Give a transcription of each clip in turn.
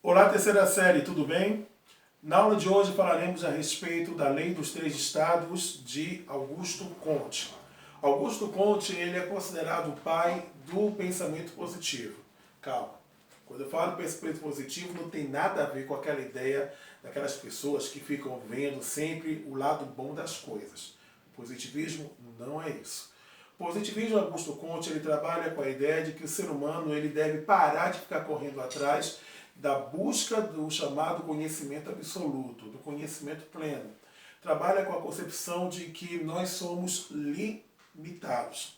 Olá, terceira série, tudo bem? Na aula de hoje falaremos a respeito da Lei dos Três Estados de Augusto Comte. Augusto Comte ele é considerado o pai do pensamento positivo. Calma, quando eu falo pensamento positivo não tem nada a ver com aquela ideia daquelas pessoas que ficam vendo sempre o lado bom das coisas. O positivismo não é isso. O positivismo Augusto Comte ele trabalha com a ideia de que o ser humano ele deve parar de ficar correndo atrás da busca do chamado conhecimento absoluto, do conhecimento pleno. Trabalha com a concepção de que nós somos limitados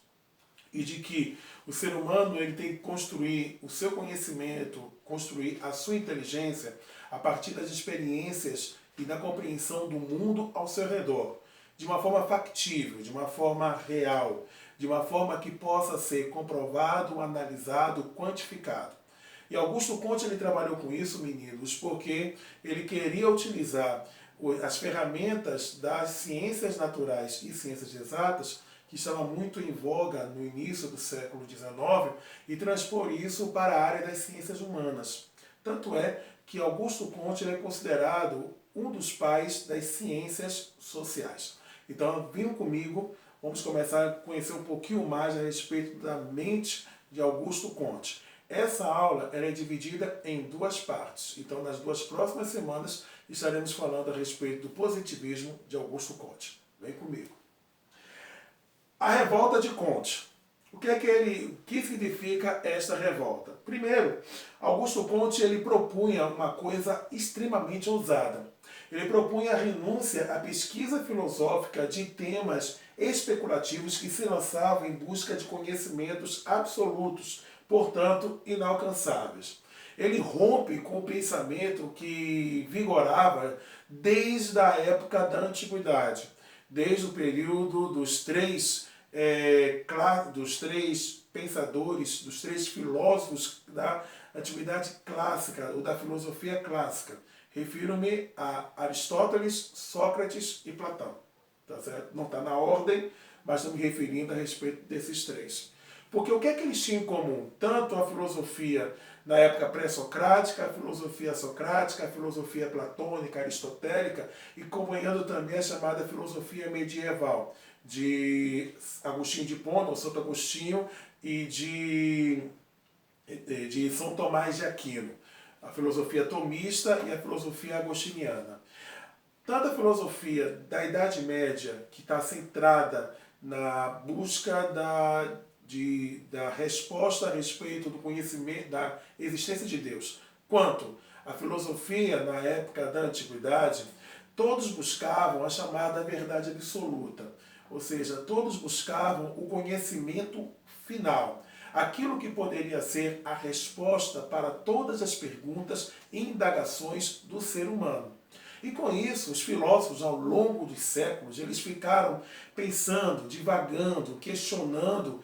e de que o ser humano ele tem que construir o seu conhecimento, construir a sua inteligência a partir das experiências e da compreensão do mundo ao seu redor, de uma forma factível, de uma forma real, de uma forma que possa ser comprovado, analisado, quantificado. E Augusto Comte ele trabalhou com isso, meninos, porque ele queria utilizar as ferramentas das ciências naturais e ciências exatas, que estavam muito em voga no início do século XIX, e transpor isso para a área das ciências humanas. Tanto é que Augusto Comte ele é considerado um dos pais das ciências sociais. Então, venham comigo, vamos começar a conhecer um pouquinho mais a respeito da mente de Augusto Comte. Essa aula ela é dividida em duas partes. Então, nas duas próximas semanas, estaremos falando a respeito do positivismo de Augusto Comte. Vem comigo. A revolta de Comte. O que significa esta revolta? Primeiro, Augusto Comte ele propunha uma coisa extremamente ousada. Ele propunha a renúncia à pesquisa filosófica de temas especulativos que se lançavam em busca de conhecimentos absolutos, portanto, inalcançáveis. Ele rompe com o pensamento que vigorava desde a época da antiguidade, desde o período dos três pensadores, dos três filósofos da antiguidade clássica, ou da filosofia clássica. Refiro-me a Aristóteles, Sócrates e Platão. Tá certo? Não está na ordem, mas estou me referindo a respeito desses três. Porque o que é que eles tinham em comum? Tanto a filosofia na época pré-socrática, a filosofia socrática, a filosofia platônica, aristotélica, e acompanhando também a chamada filosofia medieval, de Agostinho de Hipona, ou Santo Agostinho, e de São Tomás de Aquino. A filosofia tomista e a filosofia agostiniana. Tanto a filosofia da Idade Média, que está centrada na busca da resposta a respeito do conhecimento, da existência de Deus, quanto a filosofia na época da Antiguidade, todos buscavam a chamada verdade absoluta, ou seja, todos buscavam o conhecimento final, aquilo que poderia ser a resposta para todas as perguntas e indagações do ser humano. E com isso, os filósofos, ao longo dos séculos, eles ficaram pensando, divagando, questionando,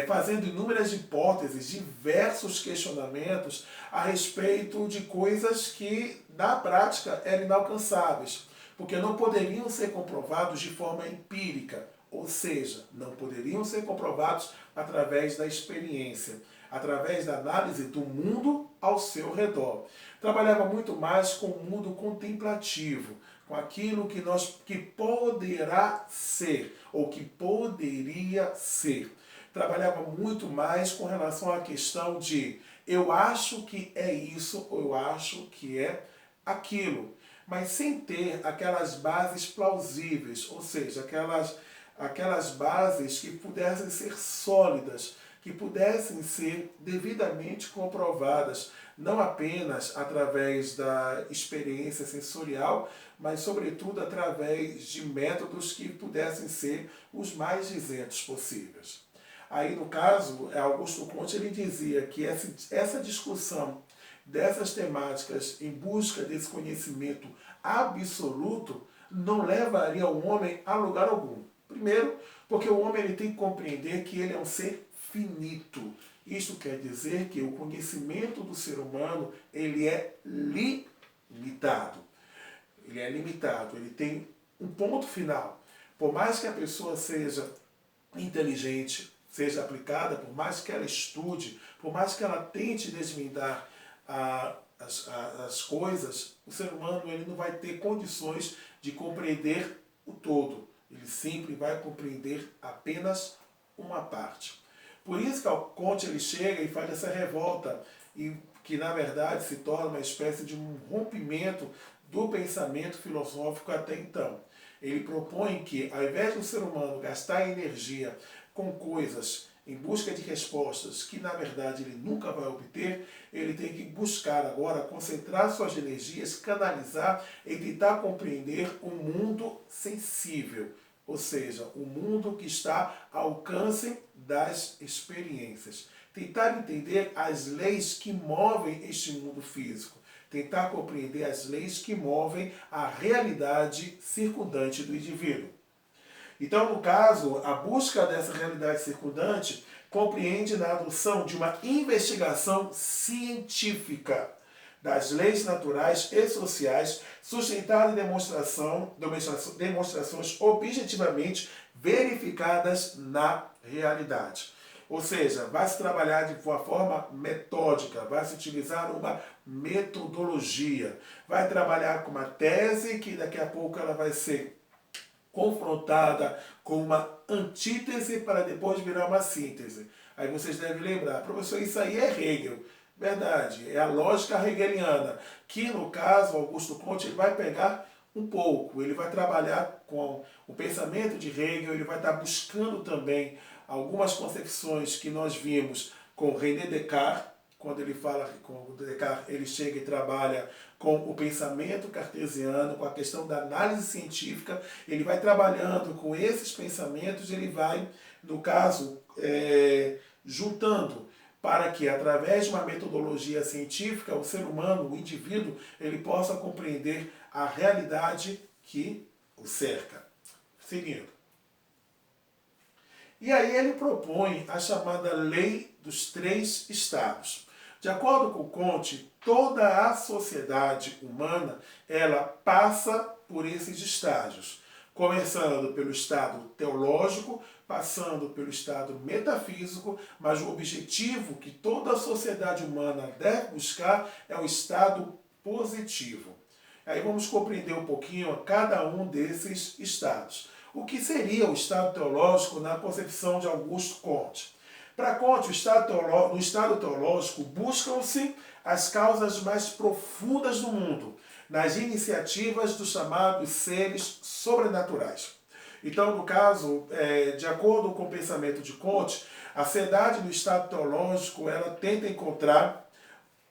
fazendo inúmeras hipóteses, diversos questionamentos a respeito de coisas que, na prática, eram inalcançáveis, porque não poderiam ser comprovados de forma empírica, ou seja, não poderiam ser comprovados através da experiência, através da análise do mundo ao seu redor. Trabalhava muito mais com o mundo contemplativo, com aquilo que poderá ser, ou que poderia ser. Trabalhava muito mais com relação à questão de eu acho que é isso, ou eu acho que é aquilo, mas sem ter aquelas bases plausíveis, ou seja, aquelas bases que pudessem ser sólidas, que pudessem ser devidamente comprovadas, não apenas através da experiência sensorial, mas sobretudo através de métodos que pudessem ser os mais isentos possíveis. Aí, no caso, Augusto Comte ele dizia que essa discussão dessas temáticas em busca desse conhecimento absoluto não levaria o homem a lugar algum. Primeiro, porque o homem ele tem que compreender que ele é um ser finito. Isto quer dizer que o conhecimento do ser humano ele é limitado. Ele é limitado, ele tem um ponto final. Por mais que a pessoa seja inteligente, seja aplicada, por mais que ela estude, por mais que ela tente desvendar das coisas, o ser humano ele não vai ter condições de compreender o todo. Ele sempre vai compreender apenas uma parte. Por isso que o Kant ele chega e faz essa revolta, e que na verdade se torna uma espécie de um rompimento do pensamento filosófico até então. Ele propõe que, ao invés do ser humano gastar energia com coisas em busca de respostas que na verdade ele nunca vai obter, ele tem que buscar agora concentrar suas energias, canalizar e tentar compreender o mundo sensível, ou seja, o mundo que está ao alcance das experiências. Tentar entender as leis que movem este mundo físico, tentar compreender as leis que movem a realidade circundante do indivíduo. Então, no caso, a busca dessa realidade circundante compreende na adoção de uma investigação científica das leis naturais e sociais, sustentada em demonstrações objetivamente verificadas na realidade. Ou seja, vai se trabalhar de uma forma metódica, vai se utilizar uma metodologia, vai trabalhar com uma tese que daqui a pouco ela vai ser confrontada com uma antítese para depois virar uma síntese. Aí vocês devem lembrar, professor, isso aí é Hegel. Verdade, é a lógica hegeliana, que no caso, Augusto Comte ele vai pegar um pouco, ele vai trabalhar com o pensamento de Hegel, ele vai estar buscando também algumas concepções que nós vimos com René Descartes. Quando ele fala com Descartes, ele chega e trabalha com o pensamento cartesiano, com a questão da análise científica, ele vai trabalhando com esses pensamentos, ele vai, no caso, juntando para que, através de uma metodologia científica, o ser humano, o indivíduo, ele possa compreender a realidade que o cerca. Seguindo. E aí ele propõe a chamada lei dos três estados. De acordo com Comte, toda a sociedade humana ela passa por esses estágios, começando pelo estado teológico, passando pelo estado metafísico, mas o objetivo que toda a sociedade humana deve buscar é o estado positivo. Aí vamos compreender um pouquinho a cada um desses estados. O que seria o estado teológico na concepção de Augusto Comte? Para Comte, no estado teológico, buscam-se as causas mais profundas do mundo, nas iniciativas dos chamados seres sobrenaturais. Então, no caso, de acordo com o pensamento de Comte, a sociedade no estado teológico ela tenta encontrar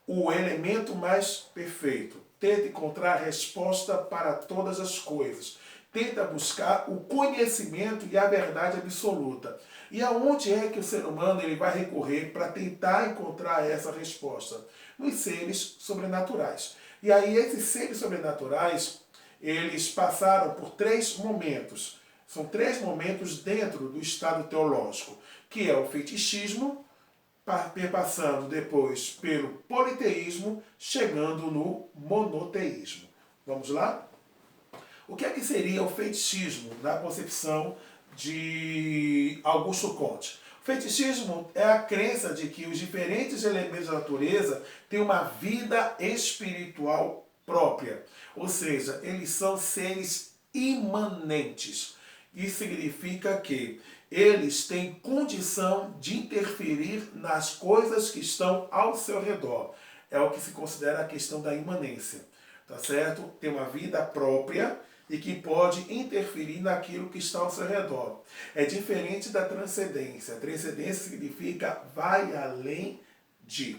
o elemento mais perfeito, tenta encontrar a resposta para todas as coisas, tenta buscar o conhecimento e a verdade absoluta. E aonde é que o ser humano ele vai recorrer para tentar encontrar essa resposta? Nos seres sobrenaturais. E aí esses seres sobrenaturais, eles passaram por três momentos. São três momentos dentro do estado teológico, que é o fetichismo, passando depois pelo politeísmo, chegando no monoteísmo. Vamos lá? O que é que seria o fetichismo na concepção de Augusto Comte? O fetichismo é a crença de que os diferentes elementos da natureza têm uma vida espiritual própria. Ou seja, eles são seres imanentes. Isso significa que eles têm condição de interferir nas coisas que estão ao seu redor. É o que se considera a questão da imanência. Tá certo? Tem uma vida própria e que pode interferir naquilo que está ao seu redor. É diferente da transcendência. A transcendência significa vai além de,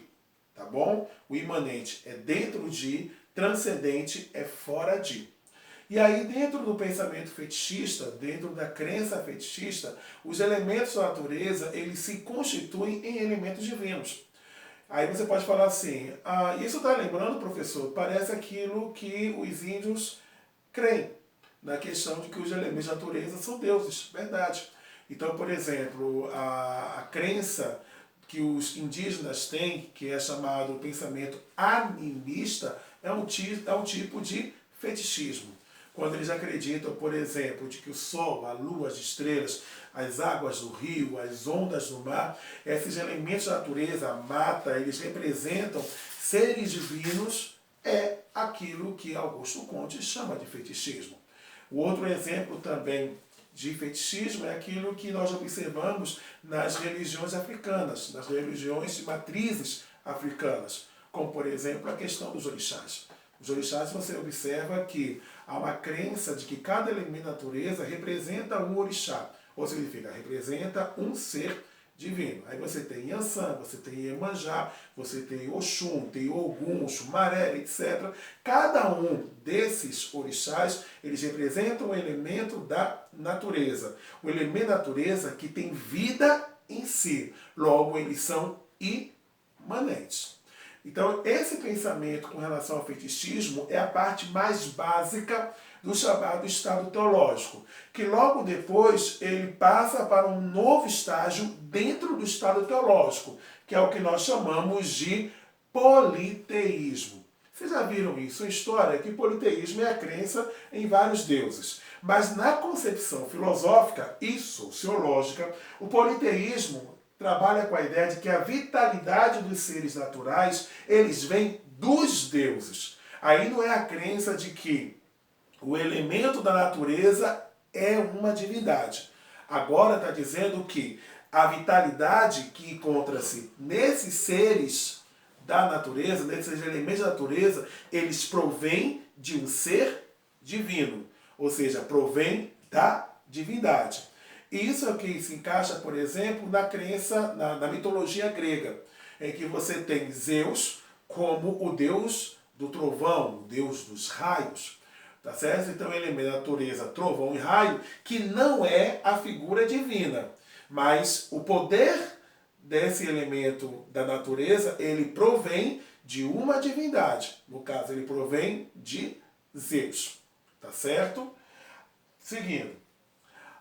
tá bom? O imanente é dentro de, transcendente é fora de. E aí, dentro do pensamento fetichista, dentro da crença fetichista, os elementos da natureza, eles se constituem em elementos divinos. Aí você pode falar assim, isso está lembrando, professor, parece aquilo que os índios creem, na questão de que os elementos da natureza são deuses, verdade. Então, por exemplo, a crença que os indígenas têm, que é chamado pensamento animista, é um tipo de fetichismo. Quando eles acreditam, por exemplo, de que o sol, a lua, as estrelas, as águas do rio, as ondas do mar, esses elementos da natureza, a mata, eles representam seres divinos é aquilo que Augusto Comte chama de fetichismo. O outro exemplo também de fetichismo é aquilo que nós observamos nas religiões africanas, nas religiões de matrizes africanas, como por exemplo a questão dos orixás. Os orixás, você observa que há uma crença de que cada elemento da natureza representa um orixá, ou significa, representa um ser divino. Aí você tem Yansan, você tem Iemanjá, você tem Oxum, tem Ogum, Xumaré, etc. Cada um desses orixás, eles representam um elemento da natureza. O elemento da natureza que tem vida em si. Logo, eles são imanentes. Então, esse pensamento com relação ao fetichismo é a parte mais básica do chamado estado teológico, que logo depois ele passa para um novo estágio dentro do estado teológico, que é o que nós chamamos de politeísmo. Vocês já viram isso em história, que politeísmo é a crença em vários deuses. Mas na concepção filosófica e sociológica, o politeísmo trabalha com a ideia de que a vitalidade dos seres naturais, eles vêm dos deuses. Aí não é a crença de que o elemento da natureza é uma divindade. Agora está dizendo que a vitalidade que encontra-se nesses seres da natureza, nesses elementos da natureza, eles provêm de um ser divino. Ou seja, provém da divindade. E isso aqui se encaixa, por exemplo, na crença, na mitologia grega, em que você tem Zeus como o deus do trovão, o deus dos raios. Tá certo? Então ele é da natureza, trovão e raio, que não é a figura divina. Mas o poder desse elemento da natureza, ele provém de uma divindade. No caso, ele provém de Zeus. Tá certo? Seguindo.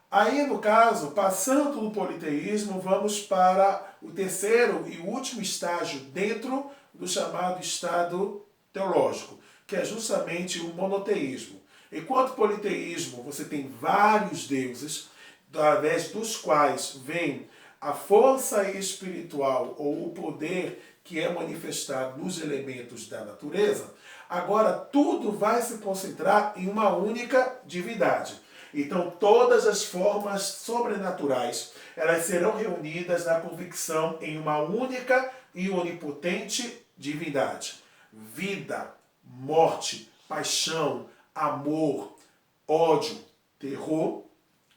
Aí, no caso, passando do politeísmo, vamos para o terceiro e último estágio dentro do chamado estado teológico, que é justamente o monoteísmo. Enquanto politeísmo, você tem vários deuses, através dos quais vem a força espiritual ou o poder que é manifestado nos elementos da natureza, agora tudo vai se concentrar em uma única divindade. Então, todas as formas sobrenaturais, elas serão reunidas na convicção em uma única e onipotente divindade. Vida, morte, paixão, amor, ódio, terror,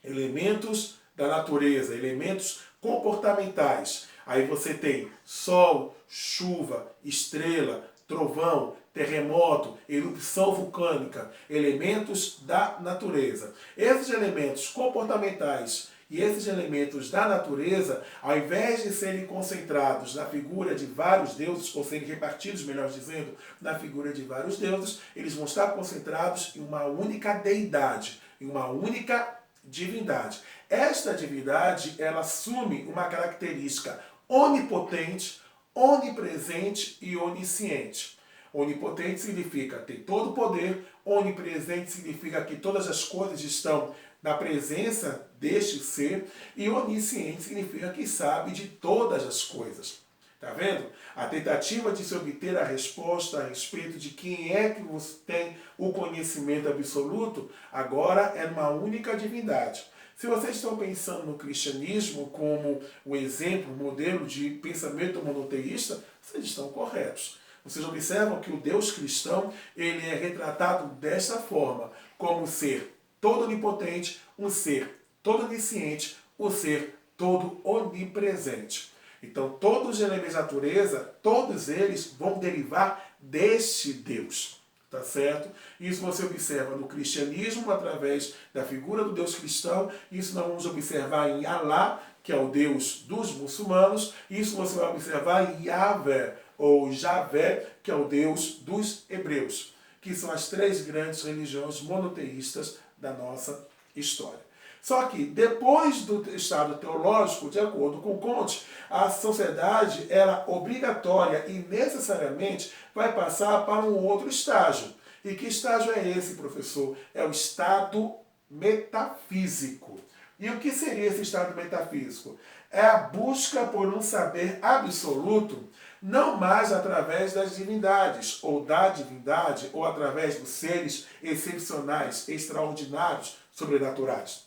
elementos da natureza, elementos comportamentais. Aí você tem sol, chuva, estrela, trovão, terremoto, erupção vulcânica, elementos da natureza. Esses elementos comportamentais e esses elementos da natureza, ao invés de serem concentrados na figura de vários deuses, ou serem repartidos, melhor dizendo, na figura de vários deuses, eles vão estar concentrados em uma única deidade, em uma única divindade. Esta divindade, ela assume uma característica onipotente, onipresente e onisciente. Onipotente significa ter todo o poder, onipresente significa que todas as coisas estão na presença deste ser, e onisciente significa que sabe de todas as coisas. Tá vendo? A tentativa de se obter a resposta a respeito de quem é que você tem o conhecimento absoluto, agora é uma única divindade. Se vocês estão pensando no cristianismo como o exemplo, o modelo de pensamento monoteísta, vocês estão corretos. Vocês observam que o Deus cristão, ele é retratado desta forma, como um ser todo onipotente, um ser todo onisciente, um ser todo onipresente. Então, todos os elementos da natureza, todos eles vão derivar deste Deus. Tá certo? Isso você observa no cristianismo, através da figura do Deus cristão. Isso nós vamos observar em Alá, que é o Deus dos muçulmanos. Isso você vai observar em Yahvé, ou Javé, que é o Deus dos hebreus, que são as três grandes religiões monoteístas da nossa história. Só que, depois do estado teológico, de acordo com Comte, a sociedade, ela obrigatória e necessariamente vai passar para um outro estágio. E que estágio é esse, professor? É o estado metafísico. E o que seria esse estado metafísico? É a busca por um saber absoluto não mais através das divindades, ou da divindade, ou através dos seres excepcionais, extraordinários, sobrenaturais,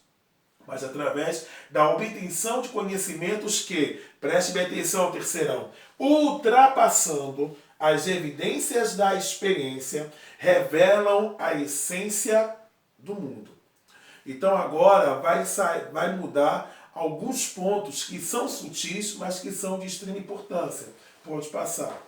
mas através da obtenção de conhecimentos que, preste bem atenção, terceirão, ultrapassando as evidências da experiência, revelam a essência do mundo. Então agora vai mudar alguns pontos que são sutis, mas que são de extrema importância. Pode passar.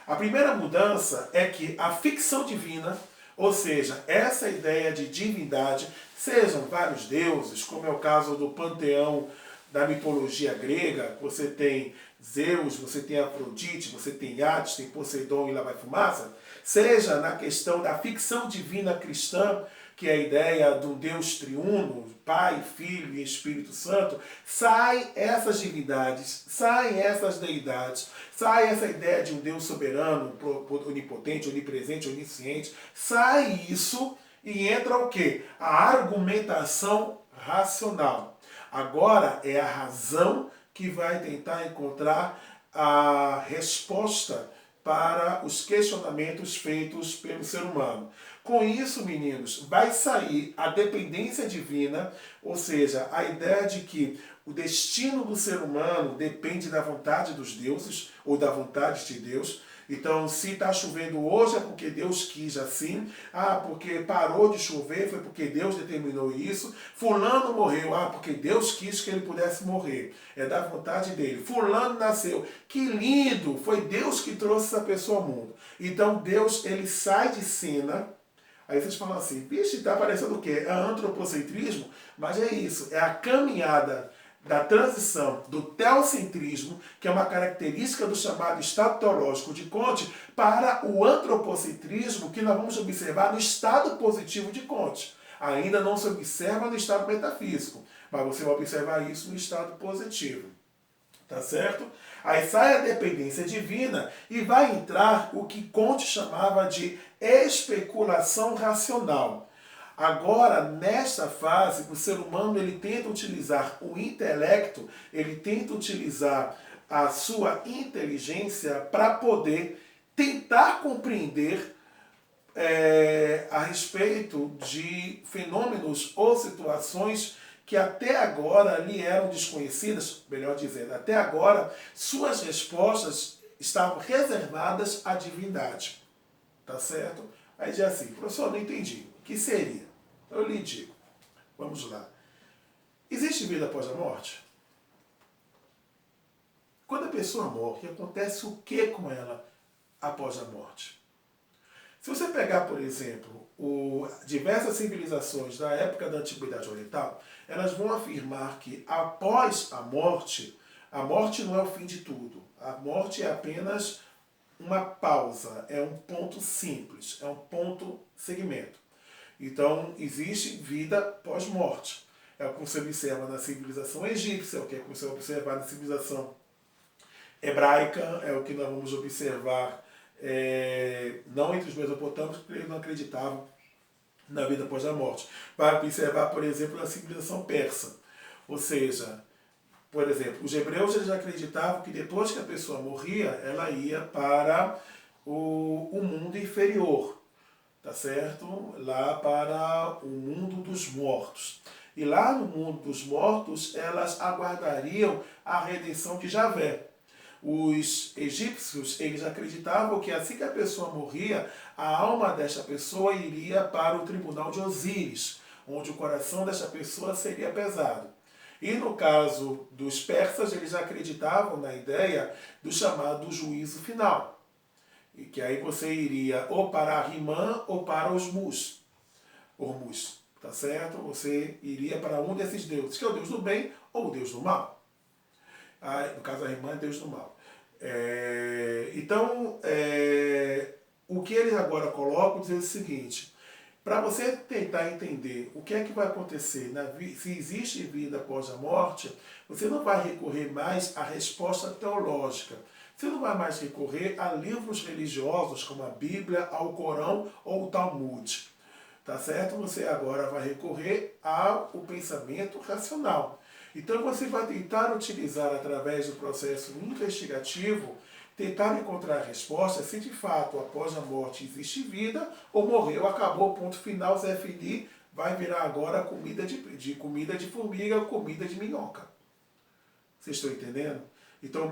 A primeira mudança é que a ficção divina, ou seja, essa ideia de divindade, sejam vários deuses, como é o caso do panteão da mitologia grega, você tem Zeus, você tem Afrodite, você tem Hades, tem Poseidon e lá vai fumaça, seja na questão da ficção divina cristã, que é a ideia do Deus triuno, Pai, Filho e Espírito Santo, saem essas divindades, saem essas deidades, sai essa ideia de um Deus soberano, onipotente, onipresente, onisciente, sai isso e entra o quê? A argumentação racional. Agora é a razão que vai tentar encontrar a resposta para os questionamentos feitos pelo ser humano. Com isso, meninos, vai sair a dependência divina, ou seja, a ideia de que o destino do ser humano depende da vontade dos deuses, ou da vontade de Deus. Então, se está chovendo hoje é porque Deus quis assim. Ah, porque parou de chover foi porque Deus determinou isso. Fulano morreu, porque Deus quis que ele pudesse morrer. É da vontade dele. Fulano nasceu. Que lindo! Foi Deus que trouxe essa pessoa ao mundo. Então, Deus, ele sai de cena. Aí vocês falam assim, vixe, está parecendo o quê? É antropocentrismo? Mas é isso, é a caminhada da transição do teocentrismo, que é uma característica do chamado estado teológico de Comte, para o antropocentrismo, que nós vamos observar no estado positivo de Comte. Ainda não se observa no estado metafísico, mas você vai observar isso no estado positivo. Tá certo? Aí sai a dependência divina e vai entrar o que Comte chamava de especulação racional. Agora, nesta fase, o ser humano ele tenta utilizar o intelecto, ele tenta utilizar a sua inteligência para poder tentar compreender a respeito de fenômenos ou situações que até agora lhe eram desconhecidas, melhor dizendo, até agora suas respostas estavam reservadas à divindade. Tá certo? Aí diz assim, professor, não entendi. O que seria? Eu lhe digo. Vamos lá. Existe vida após a morte? Quando a pessoa morre, acontece o que com ela após a morte? Se você pegar, por exemplo, diversas civilizações da época da Antiguidade Oriental, elas vão afirmar que após a morte não é o fim de tudo. A morte é apenas uma pausa, é um ponto simples, é um ponto segmento. Então, existe vida pós-morte. É o que você observa na civilização egípcia, é o que você vai observar na civilização hebraica, é o que nós vamos observar não entre os mesopotâmicos, porque eles não acreditavam na vida após a morte. Vai observar, por exemplo, na civilização persa. Ou seja, por exemplo, os hebreus eles acreditavam que depois que a pessoa morria, ela ia para o mundo inferior, tá certo? Lá para o mundo dos mortos. E lá no mundo dos mortos, elas aguardariam a redenção de Javé. Os egípcios, eles acreditavam que assim que a pessoa morria, a alma desta pessoa iria para o tribunal de Osíris, onde o coração desta pessoa seria pesado. E no caso dos persas, eles acreditavam na ideia do chamado juízo final. E que aí você iria ou para Rimã ou para Ormuz. Tá certo? Você iria para um desses deuses, que é o deus do bem ou o deus do mal. No caso, a Rimã é deus do mal. Então, o que eles agora colocam diz o seguinte: para você tentar entender o que é que vai acontecer, se existe vida após a morte, você não vai recorrer mais à resposta teológica. Você não vai mais recorrer a livros religiosos como a Bíblia, ao Corão ou o Talmud. Tá certo? Você agora vai recorrer ao pensamento racional. Então você vai tentar utilizar através do processo investigativo tentaram encontrar a resposta se de fato após a morte existe vida ou morreu, acabou, ponto final, Zé Fini vai virar agora comida de formiga, comida de minhoca. Vocês estão entendendo? Então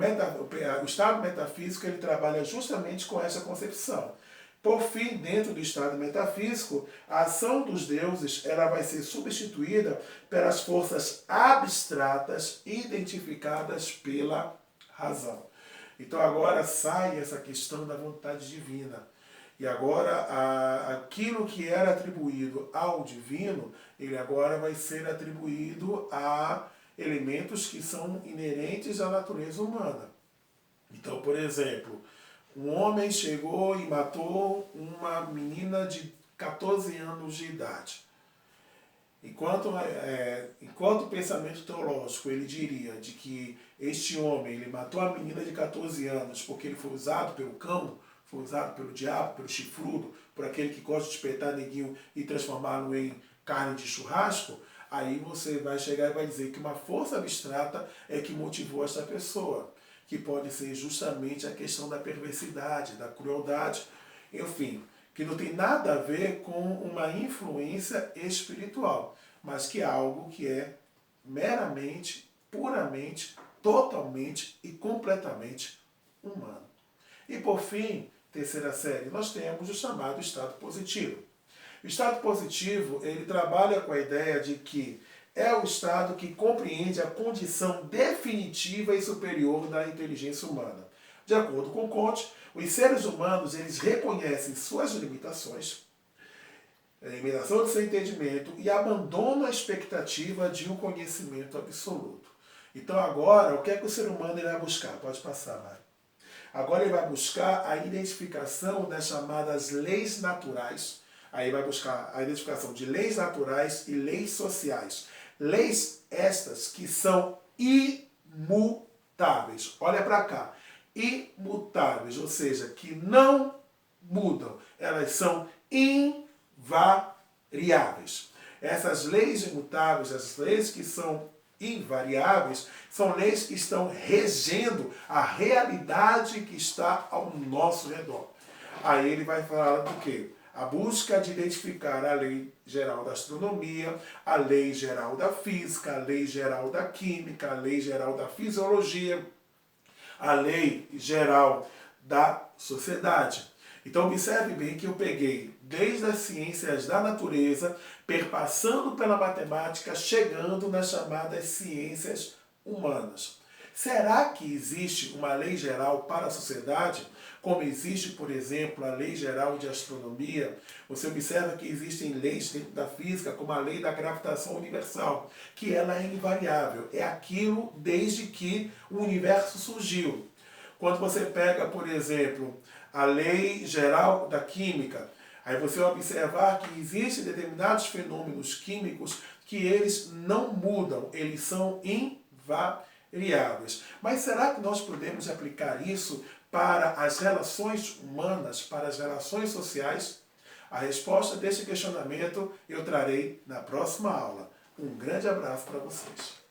o estado metafísico ele trabalha justamente com essa concepção. Por fim, dentro do estado metafísico, a ação dos deuses ela vai ser substituída pelas forças abstratas identificadas pela razão. Então agora sai essa questão da vontade divina. E agora aquilo que era atribuído ao divino, ele agora vai ser atribuído a elementos que são inerentes à natureza humana. Então, por exemplo, um homem chegou e matou uma menina de 14 anos de idade. Enquanto o pensamento teológico ele diria de que este homem ele matou a menina de 14 anos porque ele foi usado pelo cão, foi usado pelo diabo, pelo chifrudo, por aquele que gosta de espetar neguinho e transformá-lo em carne de churrasco, aí você vai chegar e vai dizer que uma força abstrata é que motivou essa pessoa, que pode ser justamente a questão da perversidade, da crueldade, enfim, que não tem nada a ver com uma influência espiritual, mas que é algo que é meramente, puramente, totalmente e completamente humano. E por fim, terceira série, nós temos o chamado estado positivo. O estado positivo, ele trabalha com a ideia de que é o estado que compreende a condição definitiva e superior da inteligência humana. De acordo com Comte, os seres humanos eles reconhecem suas limitações, a limitação do seu entendimento e abandonam a expectativa de um conhecimento absoluto. Então agora, o que é que o ser humano irá buscar? Pode passar, Mari. Agora ele vai buscar a identificação das chamadas leis naturais. Aí vai buscar a identificação de leis naturais e leis sociais. Leis estas que são imutáveis. Olha para cá. Imutáveis, ou seja, que não mudam. Elas são invariáveis. Essas leis imutáveis, essas leis que são invariáveis, são leis que estão regendo a realidade que está ao nosso redor. Aí ele vai falar do quê? A busca de identificar a lei geral da astronomia, a lei geral da física, a lei geral da química, a lei geral da fisiologia, a lei geral da sociedade. Então observe bem que eu peguei desde as ciências da natureza, perpassando pela matemática, chegando nas chamadas ciências humanas. Será que existe uma lei geral para a sociedade? Como existe, por exemplo, a lei geral de astronomia? Você observa que existem leis dentro da física, como a lei da gravitação universal, que ela é invariável. É aquilo desde que o universo surgiu. Quando você pega, por exemplo, a lei geral da química, aí você vai observar que existem determinados fenômenos químicos que eles não mudam, eles são invariáveis. Mas será que nós podemos aplicar isso para as relações humanas, para as relações sociais? A resposta desse questionamento eu trarei na próxima aula. Um grande abraço para vocês.